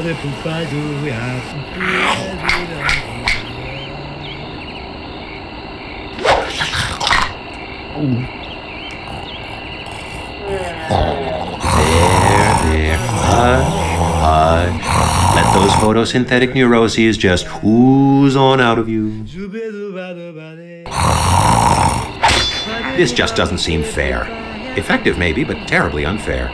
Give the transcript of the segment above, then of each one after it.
There. Hush. Let those photosynthetic neuroses just ooze on out of you. This just doesn't seem fair. Effective maybe, but terribly unfair.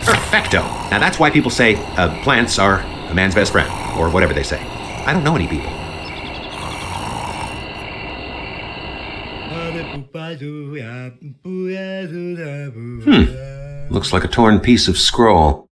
Perfecto. Now that's why people say plants are a man's best friend, or whatever they say. I don't know any people. Looks like a torn piece of scroll.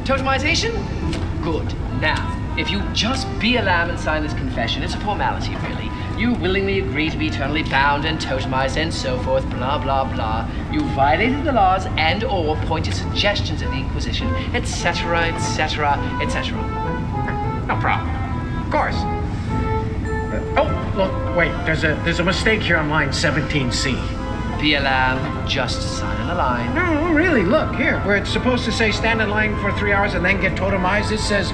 Totemization? Good. Now, if you just be a lamb and sign this confession, it's a formality, really. You willingly agree to be eternally bound and totemized and so forth, blah, blah, blah. You violated the laws and or pointed suggestions at the Inquisition, etc., etc., etc. No problem. Of course. Oh, look, wait, there's a mistake here on line 17C. Be a lamb, just sign on the line. No, really, look, here, where it's supposed to say stand in line for 3 hours and then get totemized, it says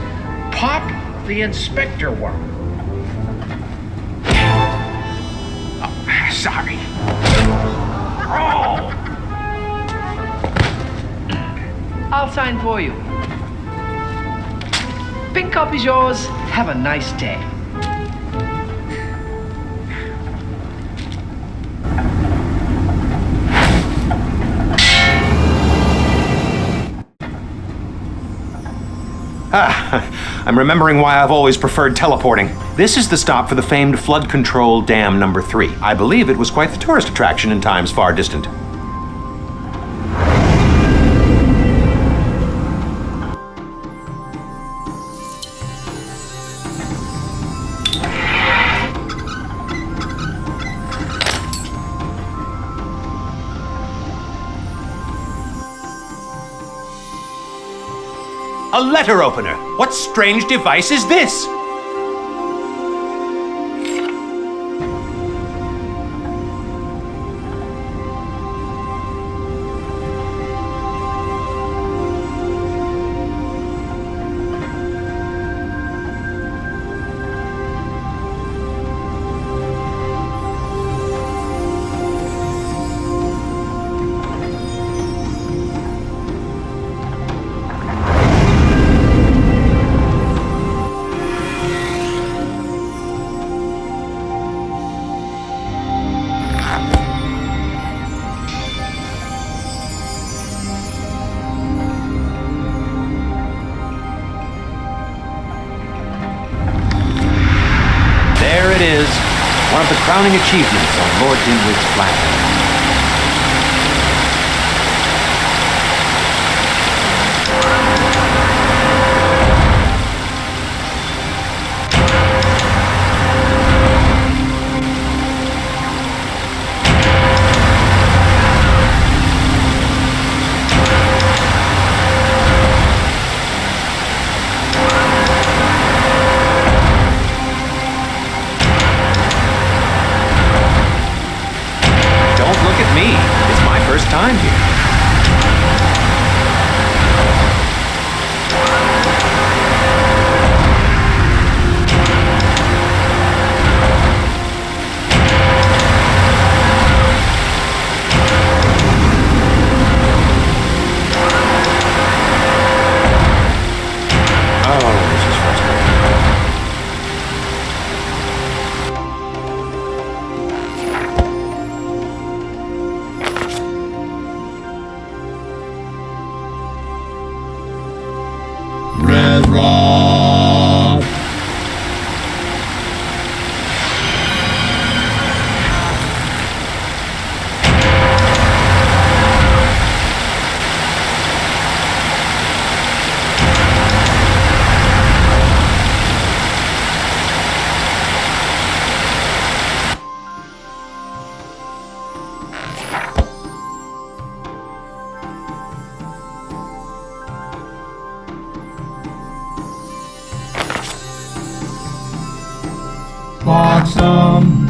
pop the inspector work. Oh, sorry. Oh! I'll sign for you. Pink copy's yours. Have a nice day. I'm remembering why I've always preferred teleporting. This is the stop for the famed flood control dam number 3. I believe it was quite the tourist attraction in times far distant. A letter opener! What strange device is this? is one of the crowning achievements on Lord Dinwiddie's planet. Time here. Awesome.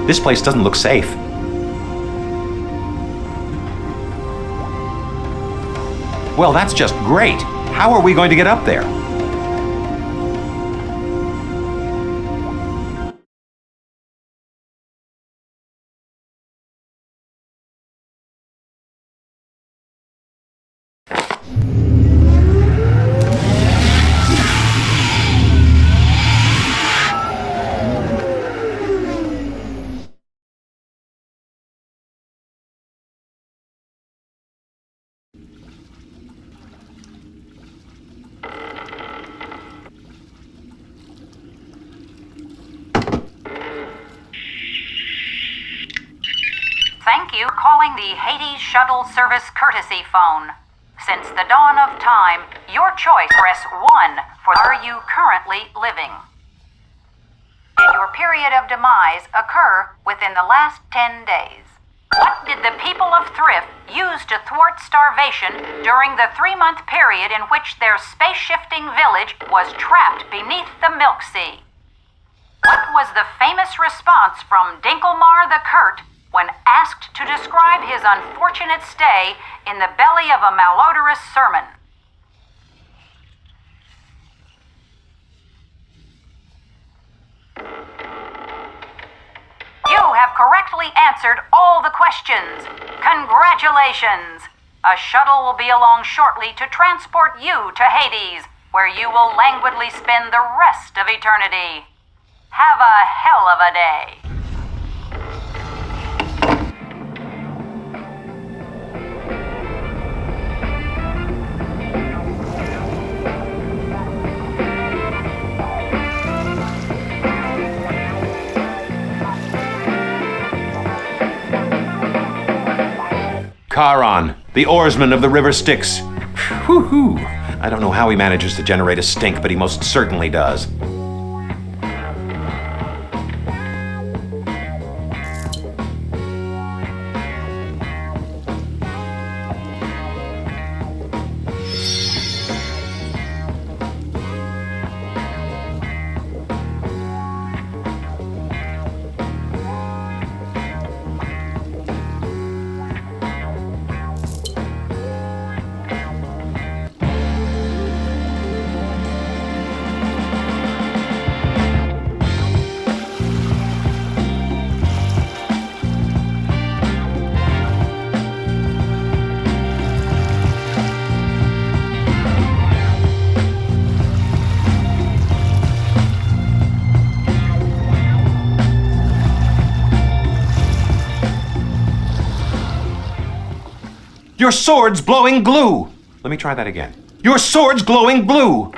This place doesn't look safe. Well, that's just great. How are we going to get up there? Thank you for calling the Hades Shuttle Service Courtesy Phone. Since the dawn of time, your choice, press 1 for are you currently living? Did your period of demise occur within the last 10 days? What did the people of Thrift use to thwart starvation during the 3-month period in which their space-shifting village was trapped beneath the Milk Sea? What was the famous response from Dinkelmar the Curt when asked to describe his unfortunate stay in the belly of a malodorous sermon? You have correctly answered all the questions. Congratulations! A shuttle will be along shortly to transport you to Hades, where you will languidly spend the rest of eternity. Have a hell of a day. Charon, the oarsman of the River Styx. Whew-hoo. I don't know how he manages to generate a stink, but he most certainly does. Your sword's glowing blue! Let me try that again. Your sword's glowing blue!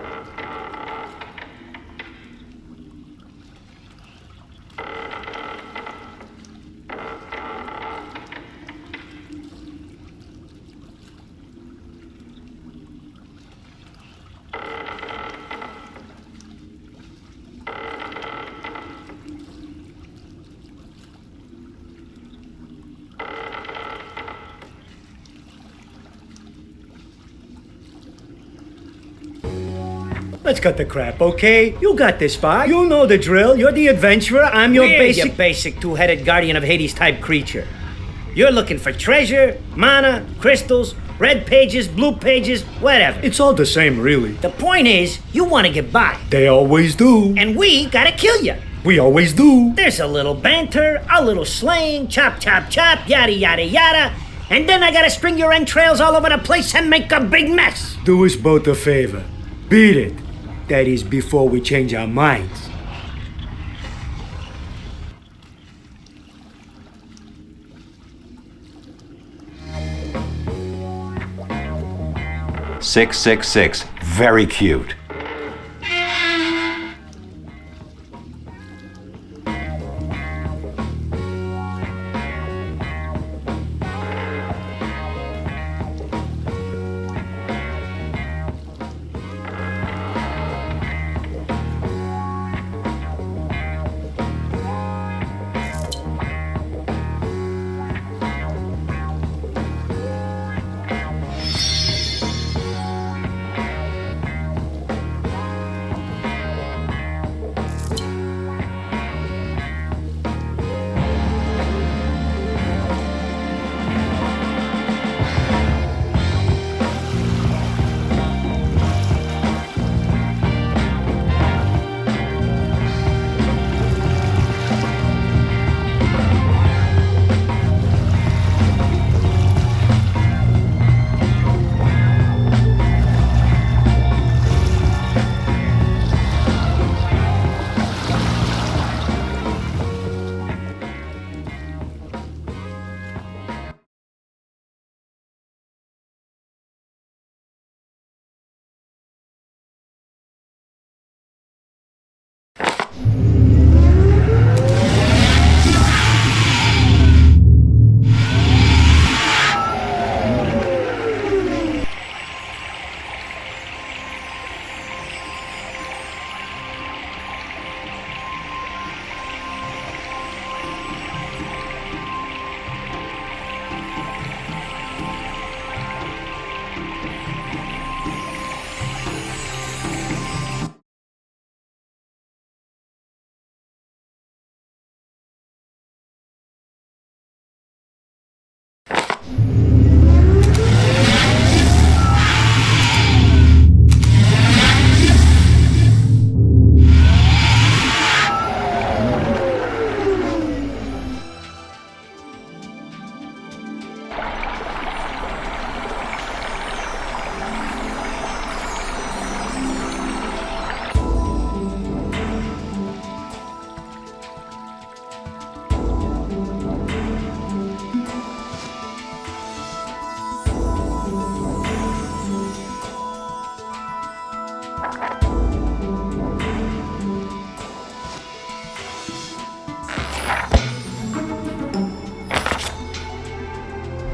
Let's cut the crap, okay? You got this, Spock. You know the drill. You're the adventurer. I'm your basic two-headed guardian of Hades type creature. You're looking for treasure, mana, crystals, red pages, blue pages, whatever. It's all the same, really. The point is, you want to get by. They always do. And we gotta kill you. We always do. There's a little banter, a little slang, chop, chop, chop, yada, yada, yada. And then I gotta string your entrails all over the place and make a big mess. Do us both a favor. Beat it. That is before we change our minds. "666. Very cute.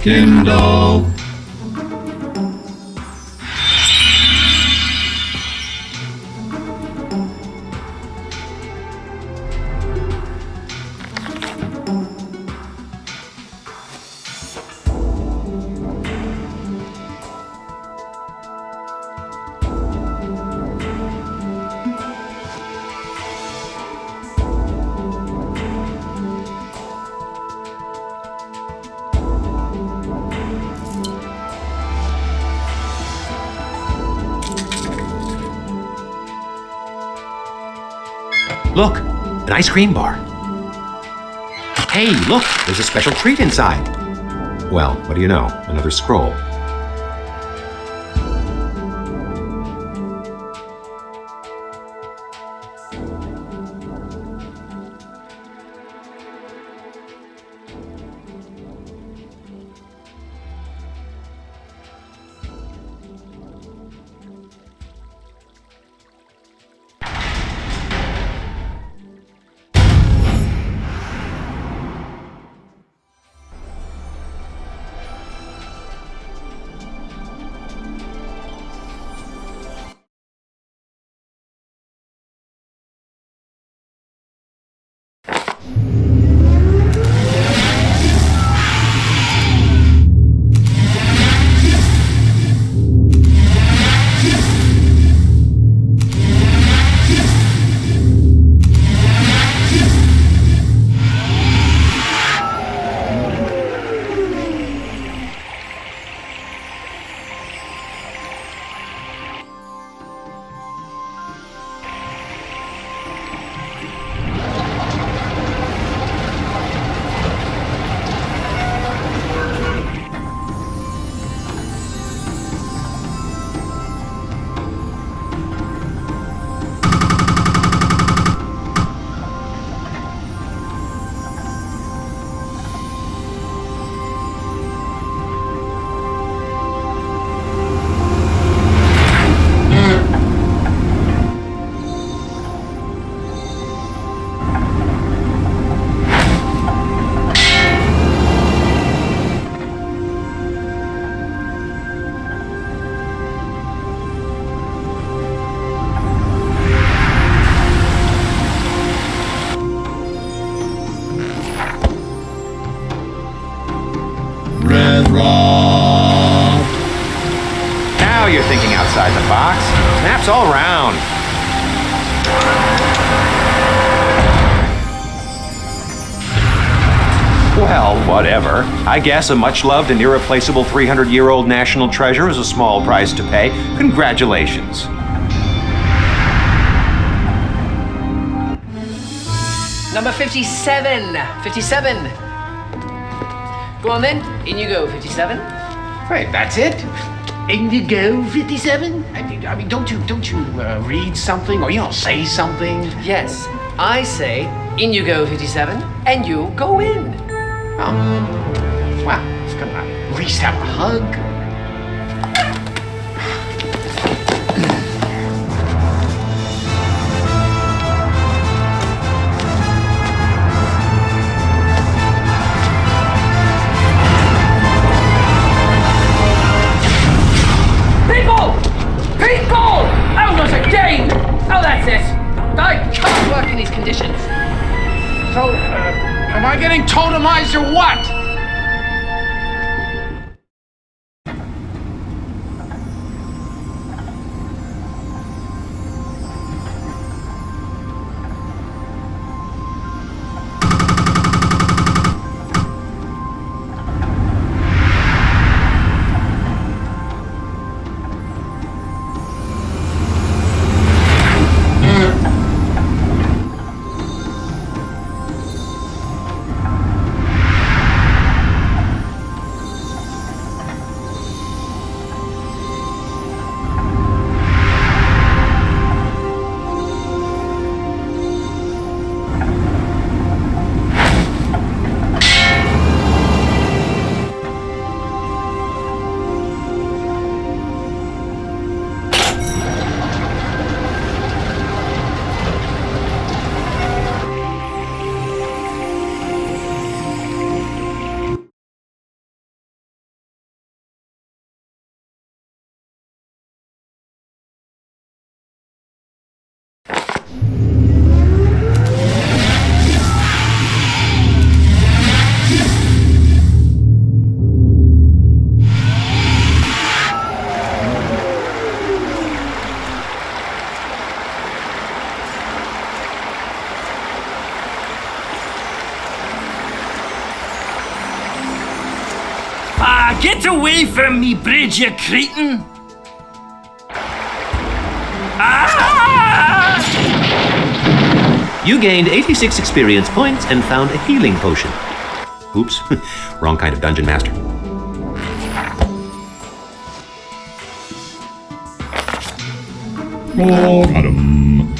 Kindle. Look, an ice cream bar. Hey, look, there's a special treat inside. Well, what do you know? Another scroll. Now you're thinking outside the box. Snaps all around. Well, whatever. I guess a much-loved and irreplaceable 300-year-old national treasure is a small price to pay. Congratulations. Number 57. 57. Go on then. In you go, 57. Wait, that's it? Indigo 57? I mean, don't you read something or say something? Yes, I say, in you go, 57, and you go in. Oh, well, it's gonna at least have a hug. People! Elders again! Oh, that's it. I can't work in these conditions. So, am I getting totemized or what? Get away from me, bridge, you cretin! Ah! You gained 86 experience points and found a healing potion. Oops, wrong kind of Dungeon Master. Oh, got him.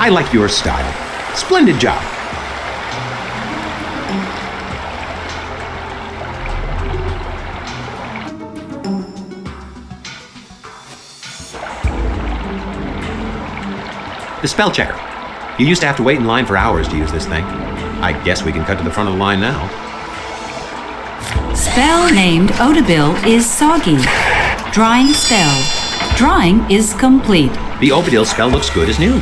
I like your style. Splendid job. The spell checker. You used to have to wait in line for hours to use this thing. I guess we can cut to the front of the line now. Spell named Odabil is soggy. Drying spell. Drying is complete. The Obadil spell looks good as new.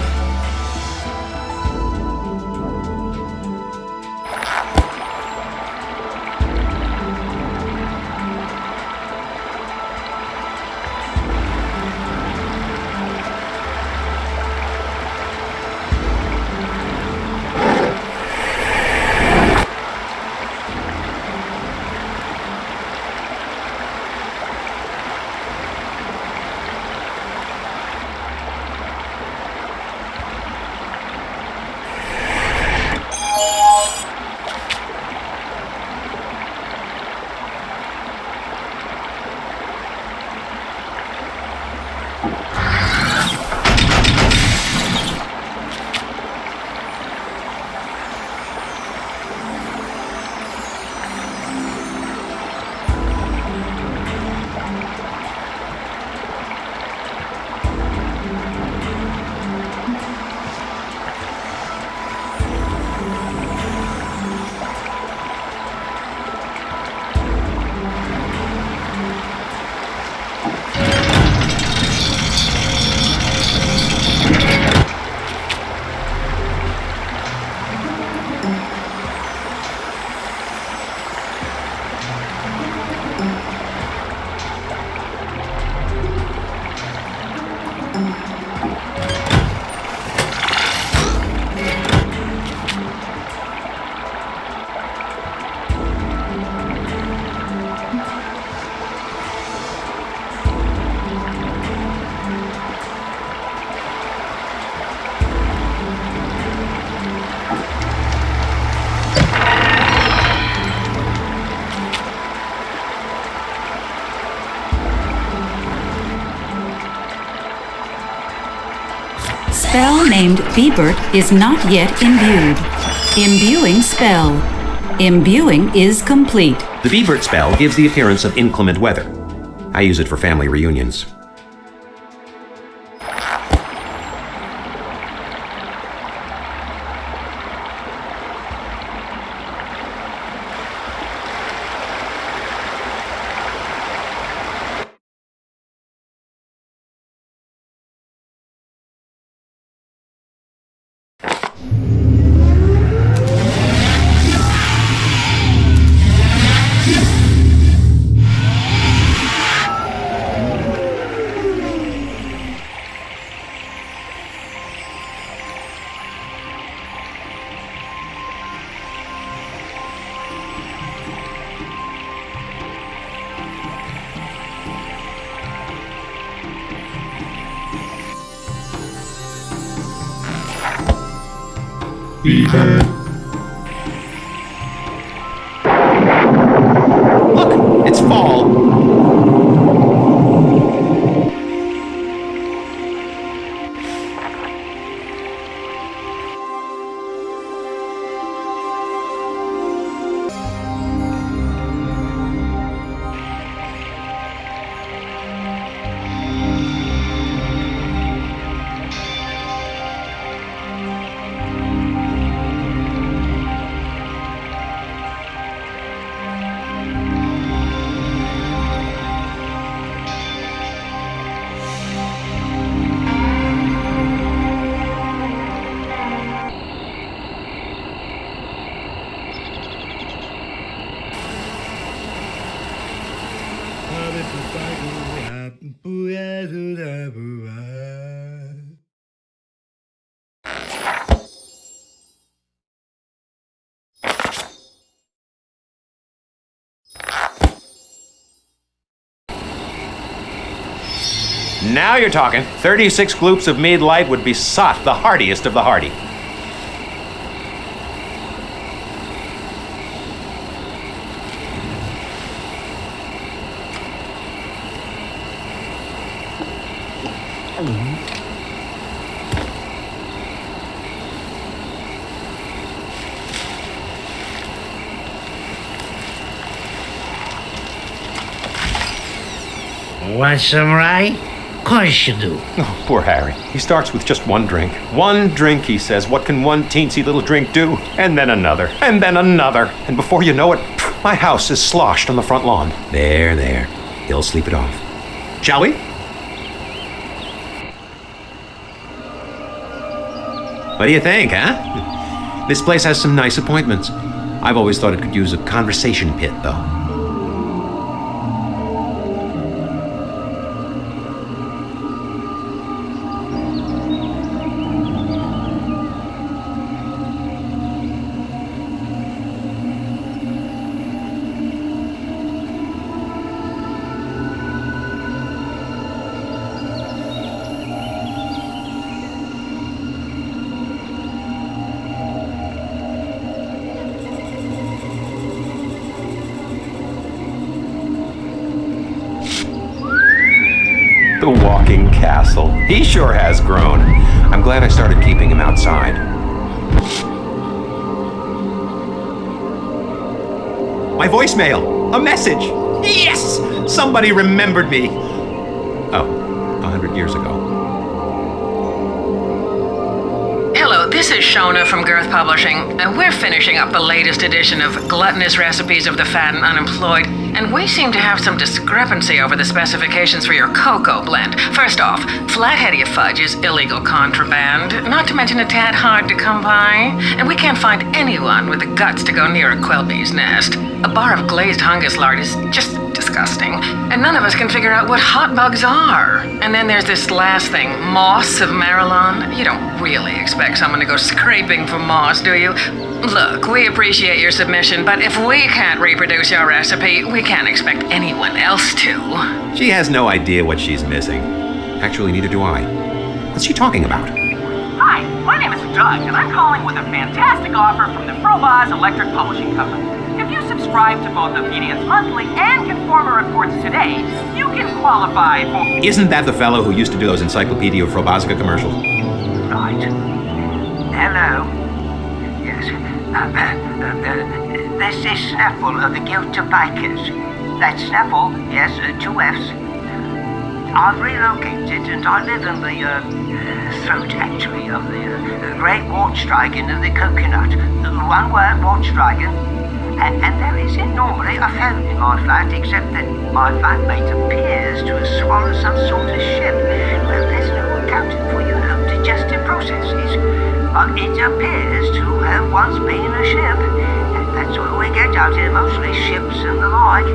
Spell named Bebert is not yet imbued. Imbuing spell. Imbuing is complete. The Bebert spell gives the appearance of inclement weather. I use it for family reunions. Look, it's fall. Now you're talking. 36 gloops of mead light would be sot, the hardiest of the hardy. Want some rye? Course you do. Oh, poor Harry. He starts with just one drink. One drink, he says. What can one teensy little drink do? And then another. And then another. And before you know it, my house is sloshed on the front lawn. There. He'll sleep it off. Shall we? What do you think, huh? This place has some nice appointments. I've always thought it could use a conversation pit, though. The walking castle. He sure has grown. I'm glad I started keeping him outside. My voicemail! A message! Yes! Somebody remembered me! Oh, 100 years ago. Hello, this is Shona from Girth Publishing, and we're finishing up the latest edition of Gluttonous Recipes of the Fat and Unemployed, and we seem to have some discrepancy over the specifications for your cocoa blend. First off, flathead fudge is illegal contraband, not to mention a tad hard to come by, and we can't find anyone with the guts to go near a quillbee's nest. A bar of glazed hungus lard is just disgusting, and none of us can figure out what hot bugs are. And then there's this last thing, moss of Marilyn. You don't really expect someone to go scraping for moss, do you? Look, we appreciate your submission, but if we can't reproduce your recipe, we can't expect anyone else to. She has no idea what she's missing. Actually, neither do I. What's she talking about? Hi, my name is Doug, and I'm calling with a fantastic offer from the Frobozz Electric Publishing Company. If you subscribe to both Obedience Monthly and Conformer Reports today, you can qualify for... Isn't that the fellow who used to do those Encyclopedia Frobozzica commercials? Right. Hello. Yes. This is Snaffle of the Guild of Bikers. That's Snaffle, yes, 2 F's. I've relocated and I live in the throat, actually, of the great watch dragon of the coconut. One word, watch dragon. And there isn't normally a phone in my flat, except that my flatmate appears to have swallowed some sort of ship. Well, there's no accounting for, digestive processes. But it appears to have once been a ship. That's what we get out here, mostly ships and the like.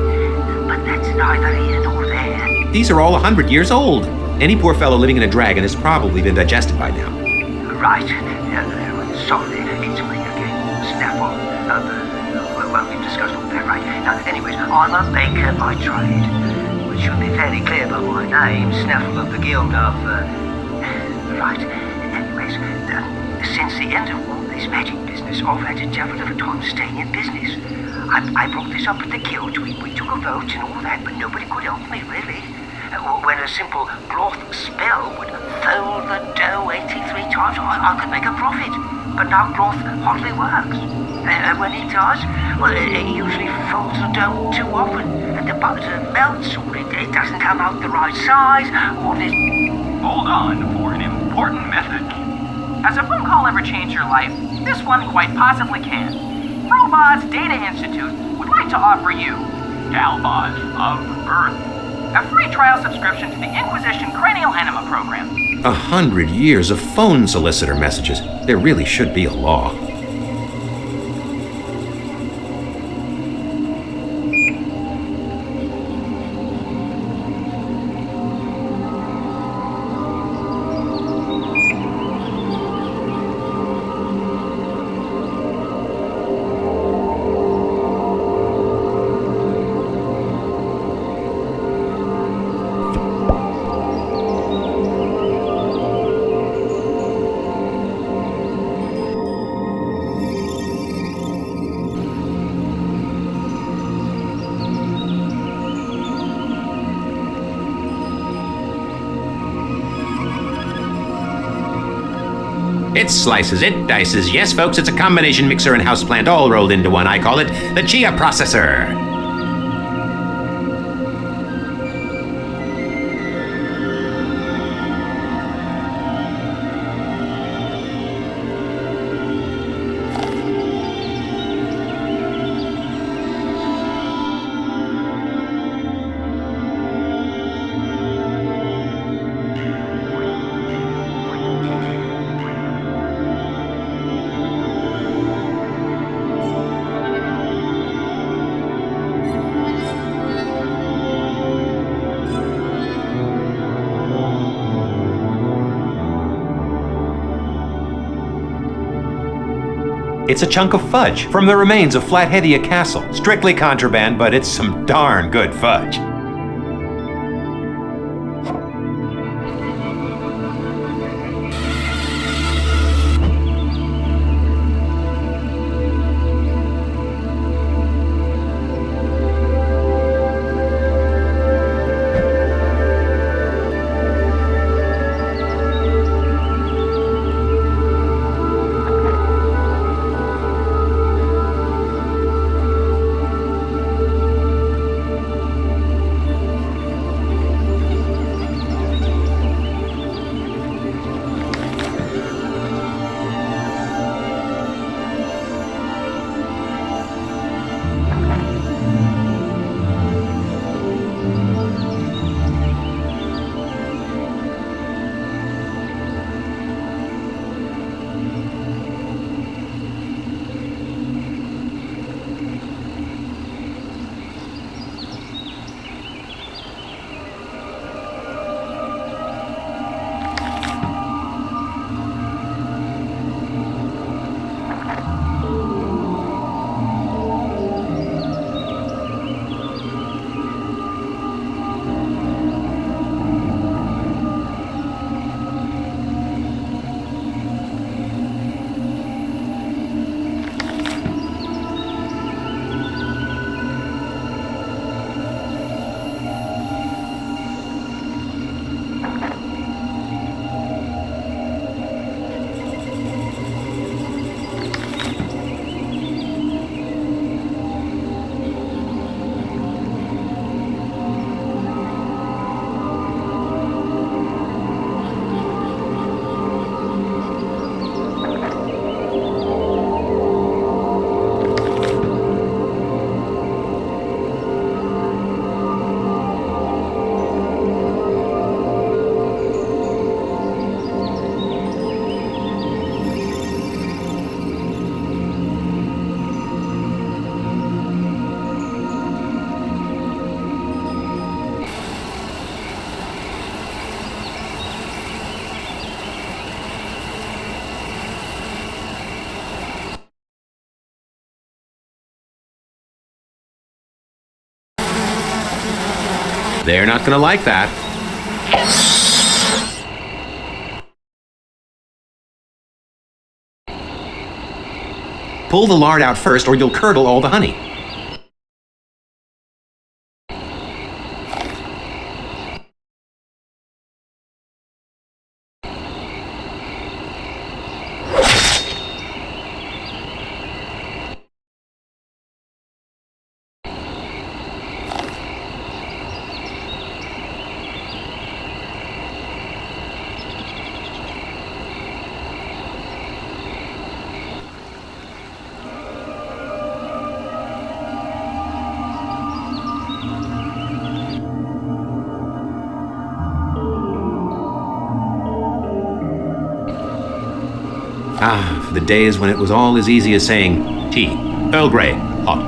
But that's neither here nor there. These are all 100 years old. Any poor fellow living in a dragon has probably been digested by now. Right. Sorry, it's me again. Snaffle. Well, we've discussed all that, right? Now, anyways, I'm a baker by trade, which should be fairly clear by my name, Snaffle of the Guild of, right. Anyways, since the end of all this magic business, I've had a devil of a time staying in business. I brought this up at the guild, we took a vote and all that, but nobody could help me, really. When a simple cloth spell would fold the dough 83 times, I could make a profit. But now cloth hardly works. And when it does, well, it usually folds the dough too often, and the butter melts, or it doesn't come out the right size, or there's... Hold on for an important method. Has a phone call ever changed your life? This one quite possibly can. Frobozz Data Institute would like to offer you, Dalboz of Earth, a free trial subscription to the Inquisition Cranial Enema program. 100 years of phone solicitor messages. There really should be a law. It slices, it dices. Yes, folks, it's a combination mixer and houseplant all rolled into one. I call it the Chia Processor. It's a chunk of fudge from the remains of Flatheadia Castle. Strictly contraband, but it's some darn good fudge. They're not gonna like that. Pull the lard out first or you'll curdle all the honey. Ah, for the days when it was all as easy as saying, tea, Earl Grey, hot.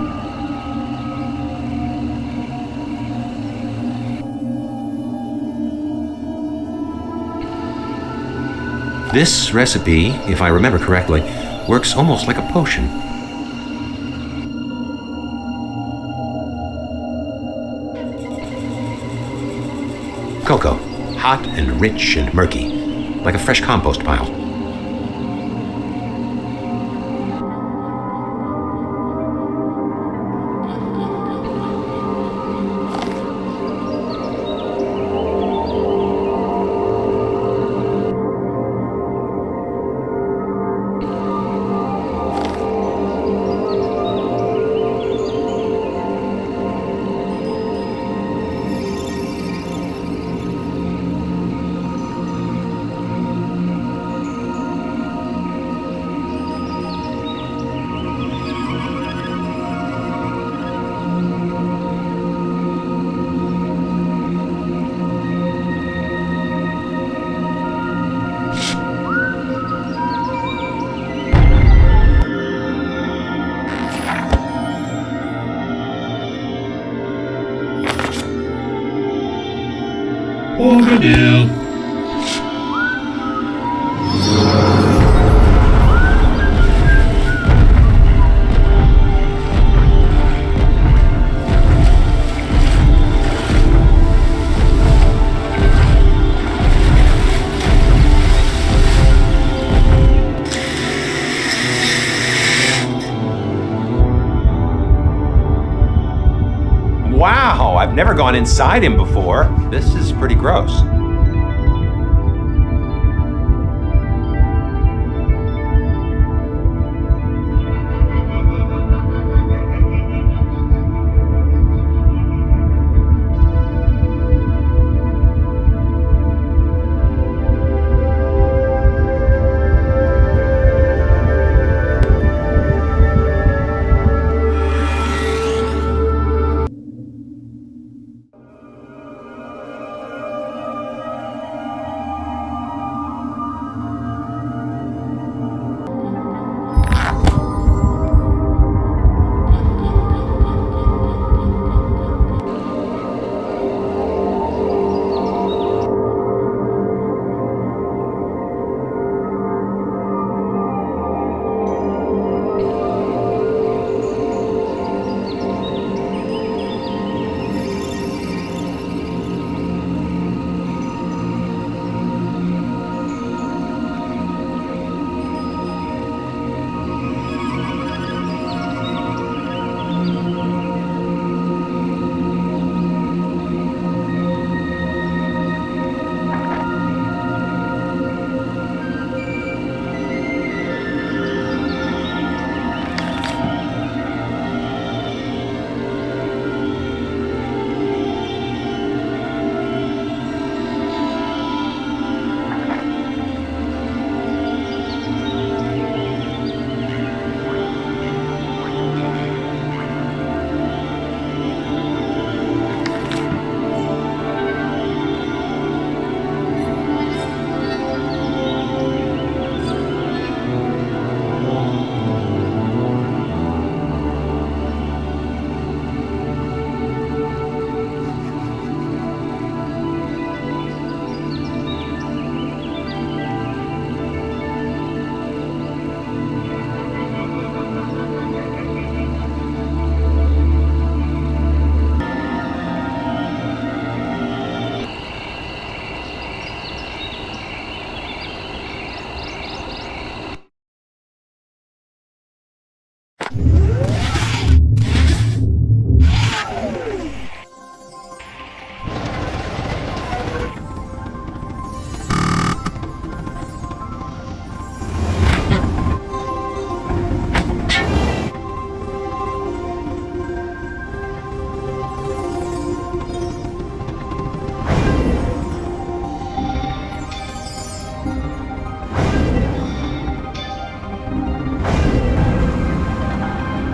This recipe, if I remember correctly, works almost like a potion. Cocoa, hot and rich and murky, like a fresh compost pile. No. Wow, I've never gone inside him before. This is pretty gross.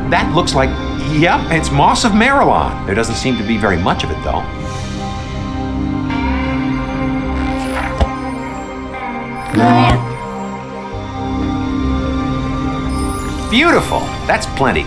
That looks like, yep, it's Moss of Marilon. There doesn't seem to be very much of it, though. Beautiful. That's plenty.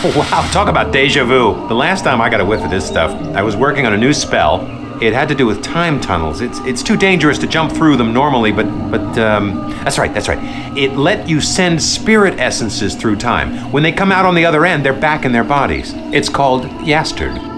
Oh, wow, talk about deja vu. The last time I got a whiff of this stuff, I was working on a new spell. It had to do with time tunnels. It's too dangerous to jump through them normally, but that's right. It let you send spirit essences through time. When they come out on the other end, they're back in their bodies. It's called Yastard.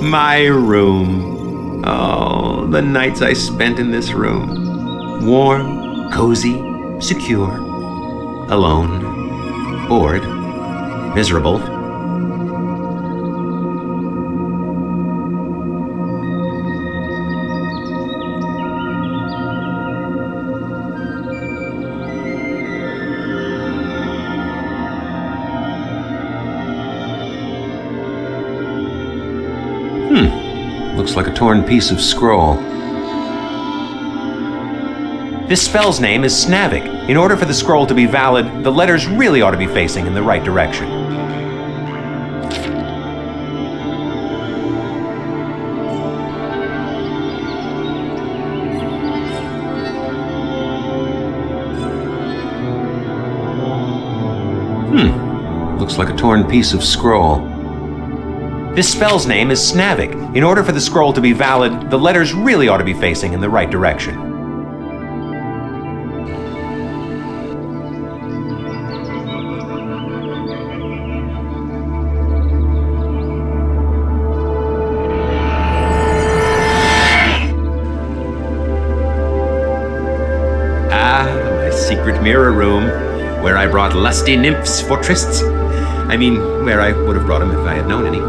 My room. Oh, the nights I spent in this room. Warm, cozy, secure. Alone. Bored. Miserable. Looks like a torn piece of scroll. This spell's name is Snavik. In order for the scroll to be valid, the letters really ought to be facing in the right direction. Looks like a torn piece of scroll. This spell's name is Snavik. In order for the scroll to be valid, the letters really ought to be facing in the right direction. My secret mirror room, where I brought lusty nymphs for trysts. I mean, where I would have brought them if I had known any.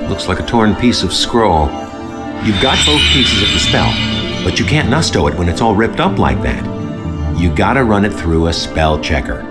Looks like a torn piece of scroll. You've got both pieces of the spell, but you can't nusto it when it's all ripped up like that. You gotta run it through a spell checker.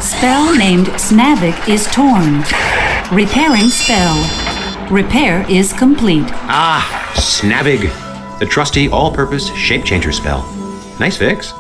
Spell named Snavik is torn. Repairing spell. Repair is complete. Snavig. The trusty all-purpose shape changer spell. Nice fix.